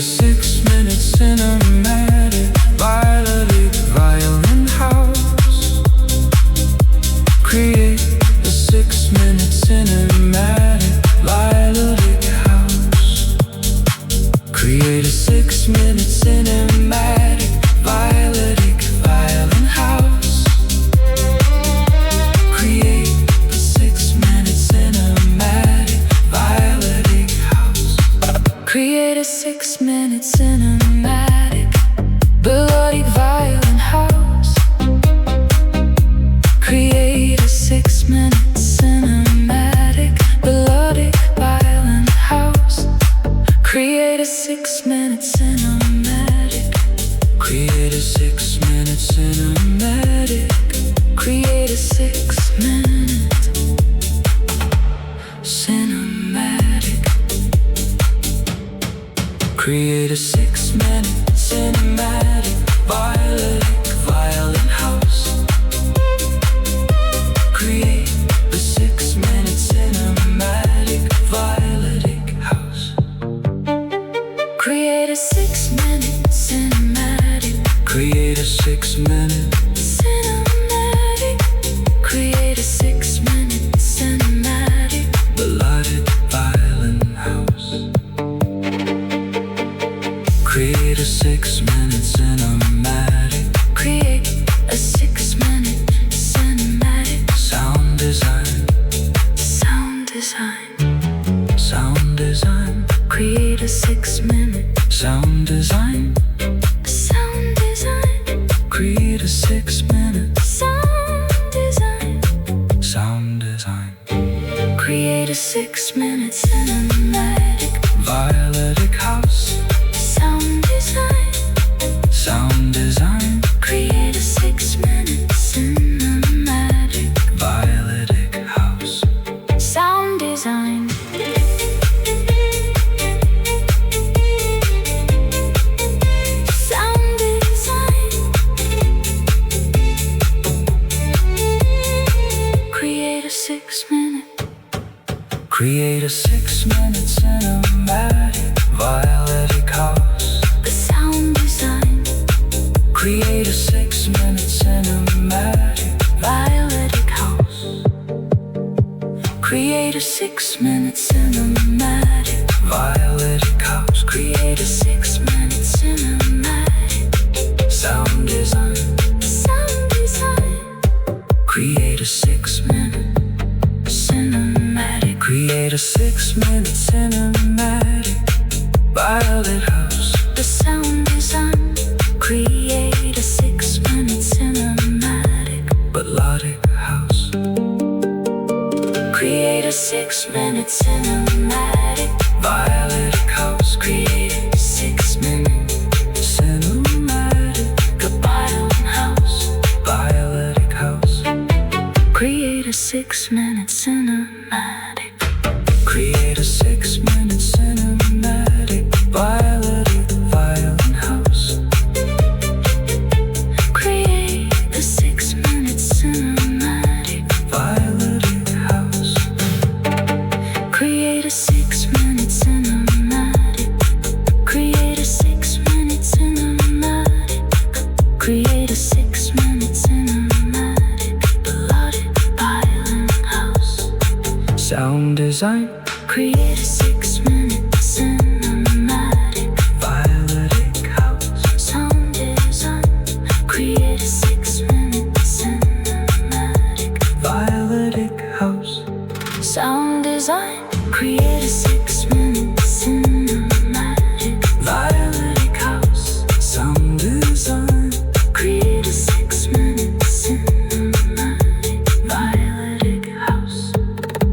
6-minute cinematic melodic violin house. Create a 6-minute cinematic melodic house. Create a 6-minute cinematic melodic violin house. Create a 6-minute cinematic melodic house. Create a 6-minute cinematic melodic violin house. Create a 6-minute cinematic melodic violin house. Create a 6-minute cinematic. Create a 6-minute cinematic. Create a 6-minute cinematic. Create a 6-minute cinematic melodic violin house. Create a 6-minute cinematic melodic house. Create a 6-minute cinematic. Create a 6-minute cinematic. Create a 6-minute cinematic melodic violin house. Create a 6-minute cinematic. Create a 6-minute cinematic sound design. Sound design. Sound design. Create a 6-minute sound design. Sound design. Create a 6-minute sound design. Sound design. Create a 6-minute cinematic melodic house. Sound design. Sound design. Create a 6-minute cinematic melodic house. Sound design. Sound design. Create a 6-minute. Create a 6-minute cinematic melodic house. The sound design. Create a 6-minute cinematic melodic house. Create a 6-minute cinematic melodic house. Create a 6-minute cinematic sound design. Sound design. Create a 6-minute cinematic. Create a 6-minute cinematic melodic house. The sound design. Create a 6-minute cinematic melodic house. Create a 6-minute cinematic melodic house. Create a 6-minute cinematic violin house. Melodic house. Create a 6-minute cinematic. Create a 6-minute cinematic melodic violin house. Create a 6-minute cinematic melodic house. Create a 6-minute cinematic. Create a 6-minute cinematic. Create a 6-minute cinematic melodic violin house. Sound design. Create a 6-minute cinematic melodic house. Sound design. Create a 6-minute cinematic melodic house. Sound design. Create a 6-minute cinematic melodic house. Sound design. Create a 6-minute cinematic melodic house.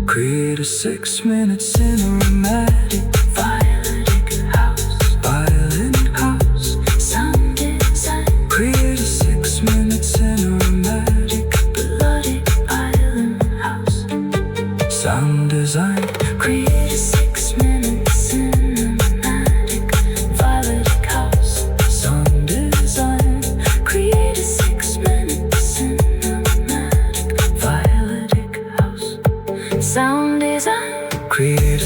Create a 6-minute cinematic melodic house. Violin house. Sound design. Create a 6-minute cinematic melodic violin house. Sound design. Create a 6-minute cinematic melodic house. Sound design. Create a 6-minute cinematic melodic house. Sound design. Create a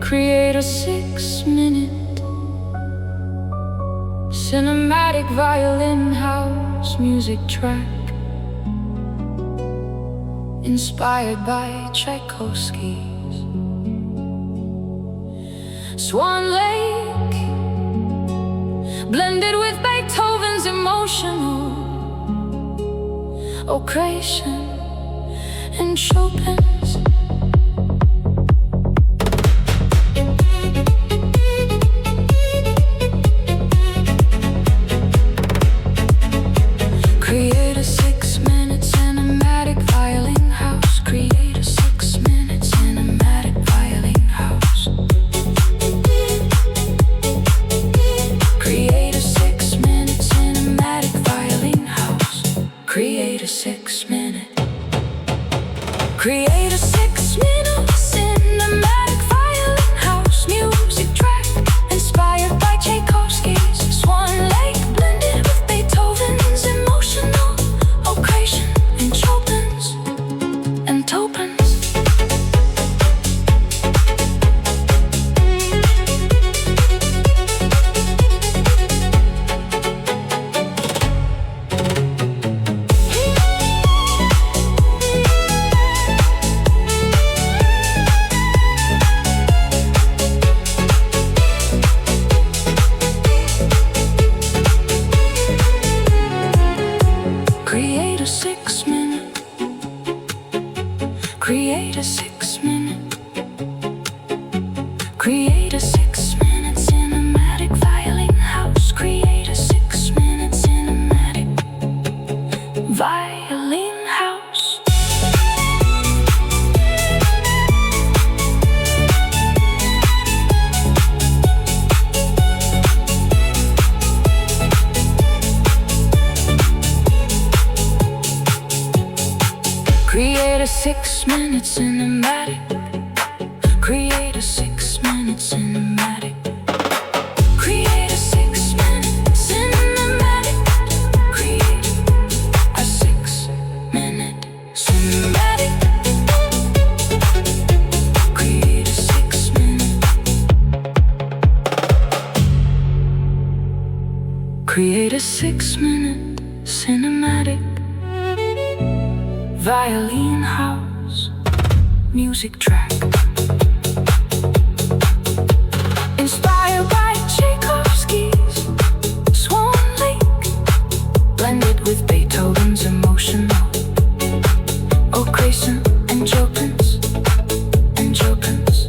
Create a 6-minute cinematic violin house music track inspired by Tchaikovsky's Swan Lake, blended with Beethoven's emotional Orchestral and Chopin's. Create a 6-minute cinematic violin house. Create a 6-minute cinematic violin house. Create a 6-minute cinematic violin house. Create a 6-minute. Create a 6-minute cinematic violin house music track inspired by Tchaikovsky's Swan Lake, blended with Beethoven's emotional Orchestral and Chopin's and Topin's. Create a 6-minute. Create a 6-minute. Create a 6-minute cinematic violin house. Create a 6-minute cinematic violin house. Create a 6-minute cinematic. Create a 6-minute cinematic. Create a 6-minute cinematic. Create a 6-minute cinematic. Create a 6-minute. Create a 6-minute cinematic violin house music track inspired by Tchaikovsky's Swan Lake, blended with Beethoven's emotional Orchestral and Chopin's and Chopin's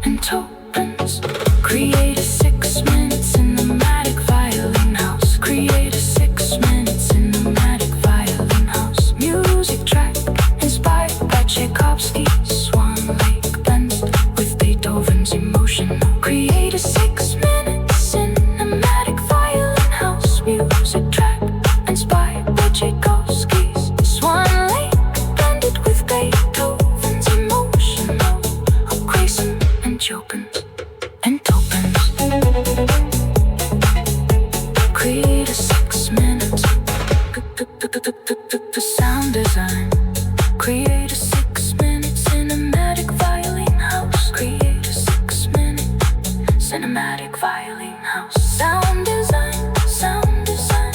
and Topin's. Create a 6-minute cinematic violin house. Create a 6-minute cinematic violin house music track inspired by Tchaikovsky's Swan Lake, blended with Beethoven's emotional. Create a 6-minute cinematic violin house music track inspired by Tchaikovsky's Swan Lake, blended with Beethoven's emotional Orchestral and Chopin's and Topin's. Create a 6-minute sound design. Create a 6-minute cinematic violin house. Create a 6-minute cinematic violin house. Sound design, sound design.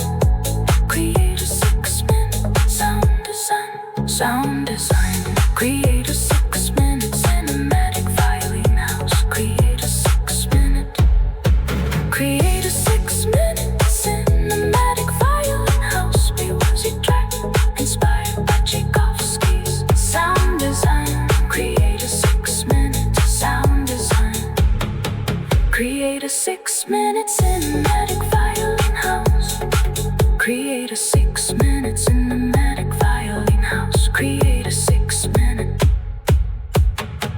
Create a 6-minute sound design, sound design. Create a 6-minute cinematic violin house. Create a 6-minute. Create a 6-minute cinematic violin house music track inspired by Tchaikovsky's sound design. Create a 6-minute sound design. Create a 6-minute cinematic violin house. Create a 6-minute cinematic violin house. Create a 6-minute.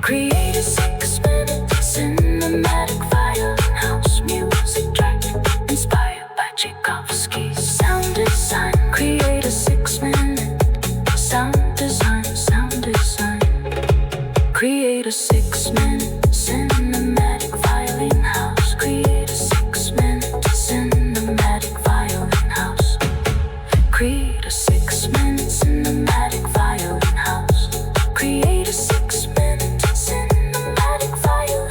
Create a 6-minute cinematic violin house music track inspired by Tchaikovsky's sound design. Create a 6-minute sound design, sound design. Create a 6-minute cinematic violin house. Create a 6-minute cinematic violin house. Create a 6-minute cinematic violin house. Create a 6-minute cinematic violin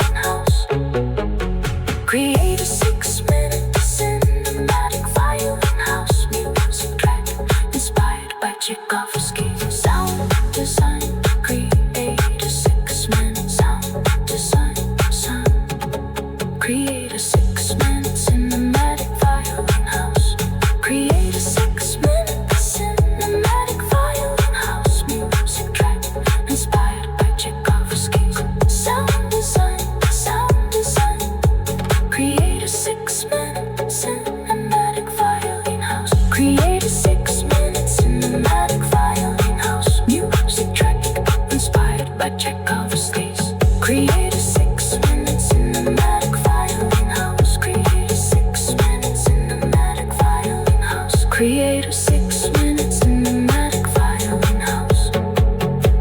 by Tchaikovsky. Create a 6-minute cinematic violin house. Create a 6-minute cinematic violin house. Create a 6-minute cinematic violin house.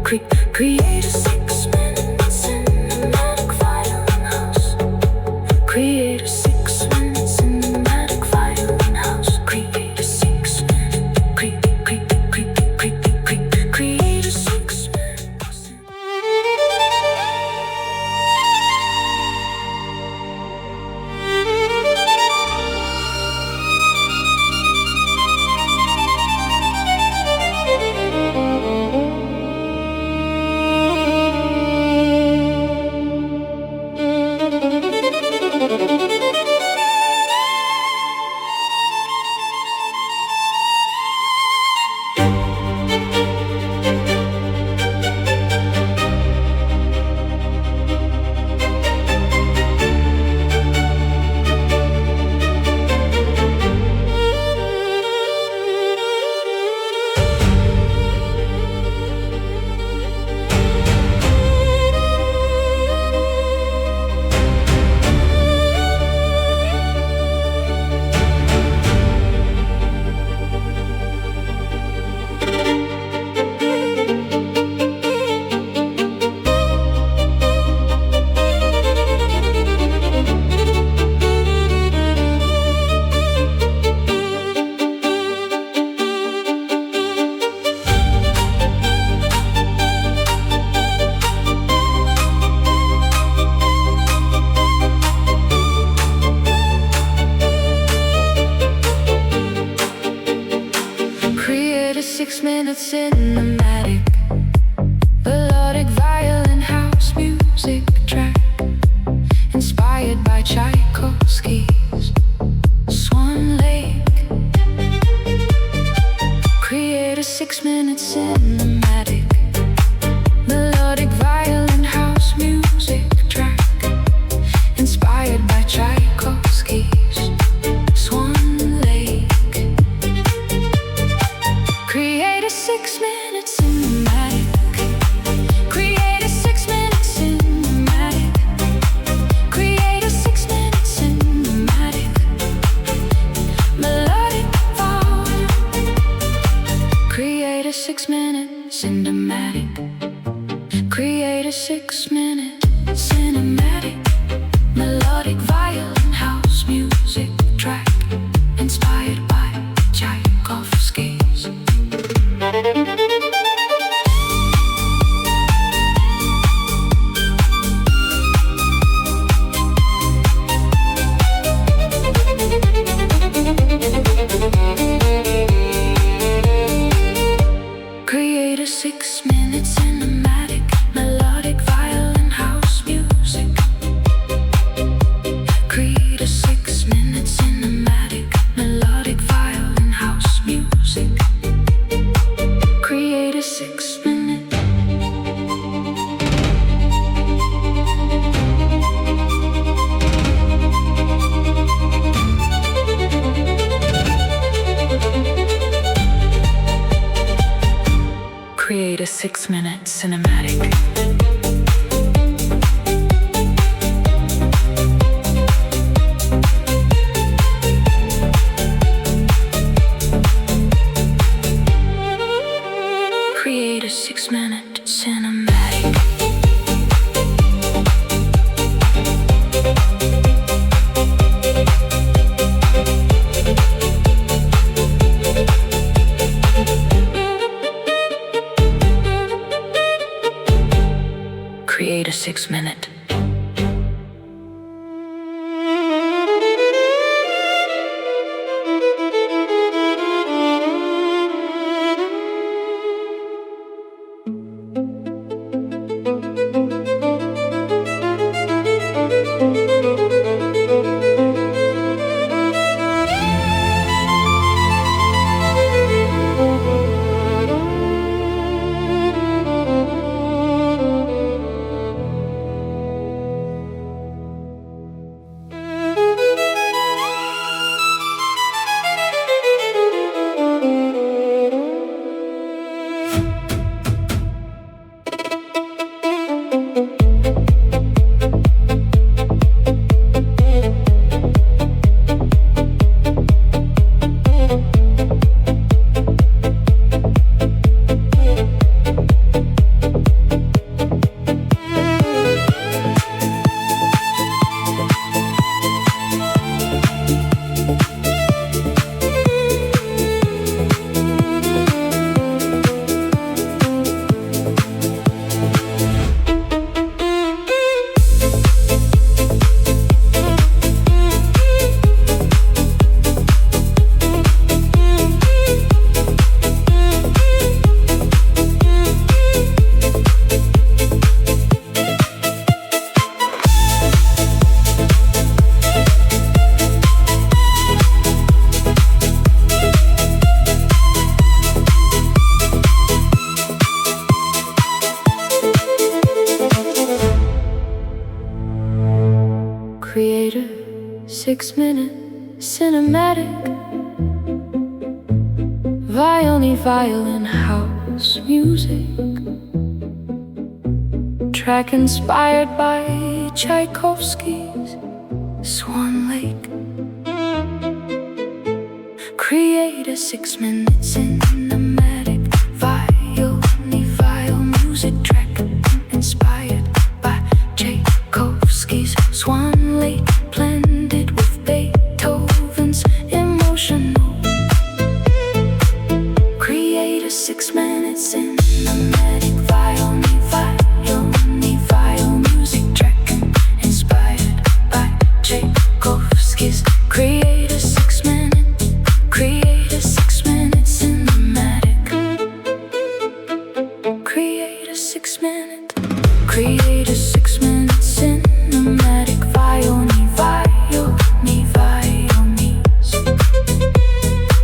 Create a 6-minute cinematic violin house. Create a 6-minute cinematic violin house. Create a 6-minute. Create a 6-minute. Create a 6-minute cinematic melodic violin house music track inspired by Tchaikovsky's Swan Lake. Create a 6-minute cinematic melodic violin house music track inspired by Tchaikovsky's Swan Lake. Create a 6-minute cinematic. Create a 6-minute cinematic. Create a 6-minute cinematic melodic violin. Create a 6-minute cinematic. Create a 6-minute cinematic melodic violin house music track inspired by Tchaikovsky's. Create a 6-minute cinematic melodic violin house music. Create a 6-minute cinematic melodic violin house music. Create a 6-minute. Create a 6-minute cinematic. Create a 6-minute cinematic. Create a 6-minute. Create a 6-minute cinematic violin house music track inspired by Tchaikovsky's Swan Lake. Create a 6-minute cinematic violin music track inspired by Tchaikovsky's Swan Lake, blended with Beethoven's emotional. Create a 6-minute cinematic violin music track inspired by Tchaikovsky's. Create a 6-minute cinematic. Create a 6-minute cinematic violinies.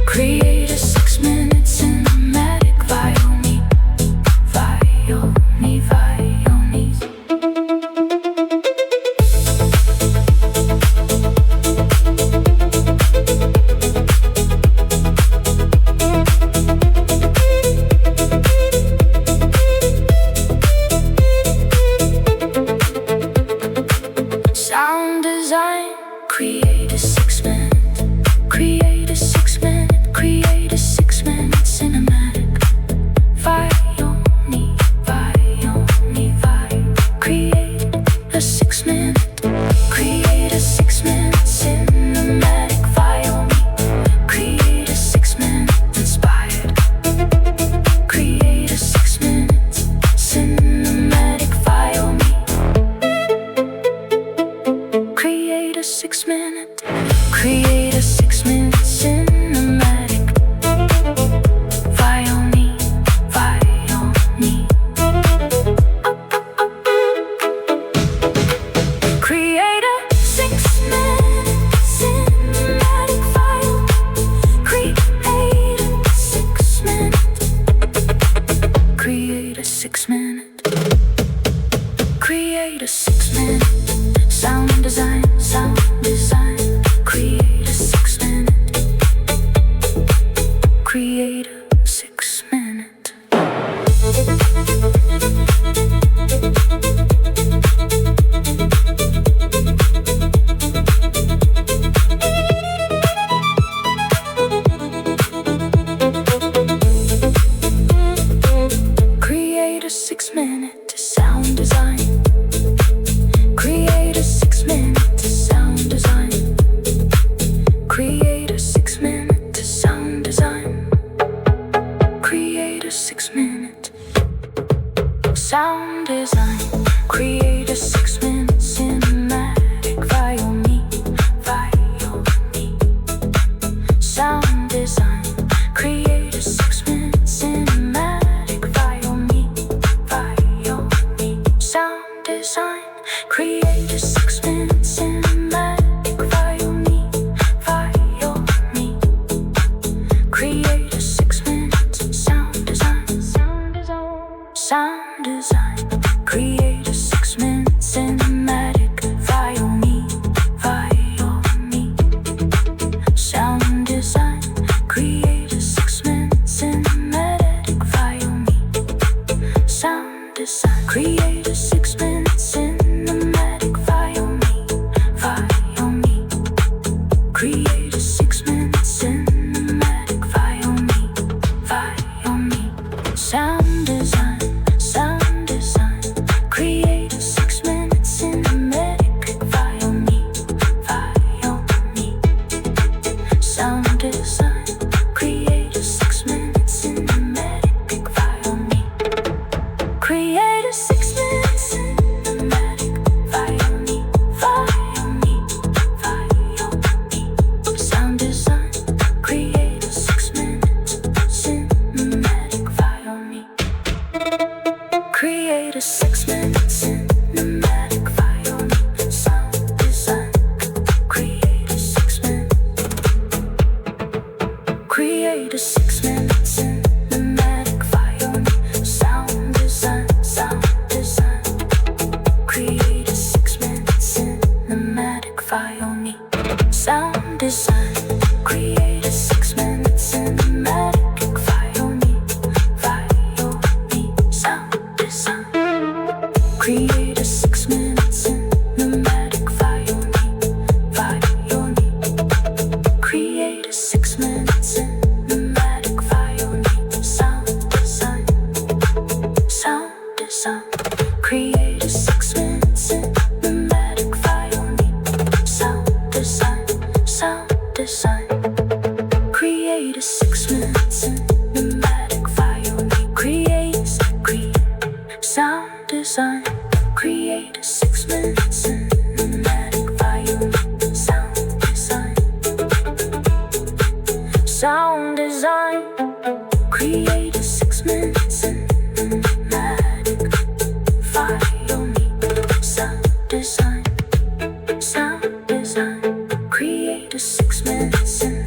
Create a 6-minute cinematic violinies. Sound design. Create a 6-minute cinematic violin. Create a 6-minute cinematic violin. Create a 6-minute inspired. Create a 6-minute cinematic violin. Create a 6-minute cinematic violin. Create a 6-minute cinematic violin. Create a 6-minute. Create a 6-minute. Create a 6-minute sound design. Create a 6-minute. Create a 6-minute. Create a 6-minute sound design. Create a 6-minute sound design. Create a 6-minute sound design. Create a 6-minute sound design. Create a 6-minute cinematic violin. Sound design. Create a 6-minute cinematic violin. Sound design. Create a 6-minute cinematic violin. Create a 6-minute sound design. Sound design. Create a 6-minute cinematic violin. Sound design. Create a 6-minute cinematic violin. Sound design. Create a 6-minute cinematic violin. Create a 6-minute cinematic violin. Sound design. Sound design. Create a 6-minute cinematic violin. Sound design. Create a 6-minute cinematic violin. Create a 6-minute cinematic violin. Sound design. Create a 6-minute cinematic violin. Create a 6-minute cinematic violin. Sound design. Create a 6-minute. Create a 6-minute cinematic violin. Sound design. Sound design. Create a 6-minute cinematic Create a 6-minute cinematic violin. Create a 6-minute cinematic violin. Sound design. Create a 6-minute cinematic violin. Sound design. Create a 6-minute cinematic violin. Create sound design. Create a 6-minute cinematic violin. Sound design. Create a 6-minute cinematic violin. Sound design. Create a 6-minute cinematic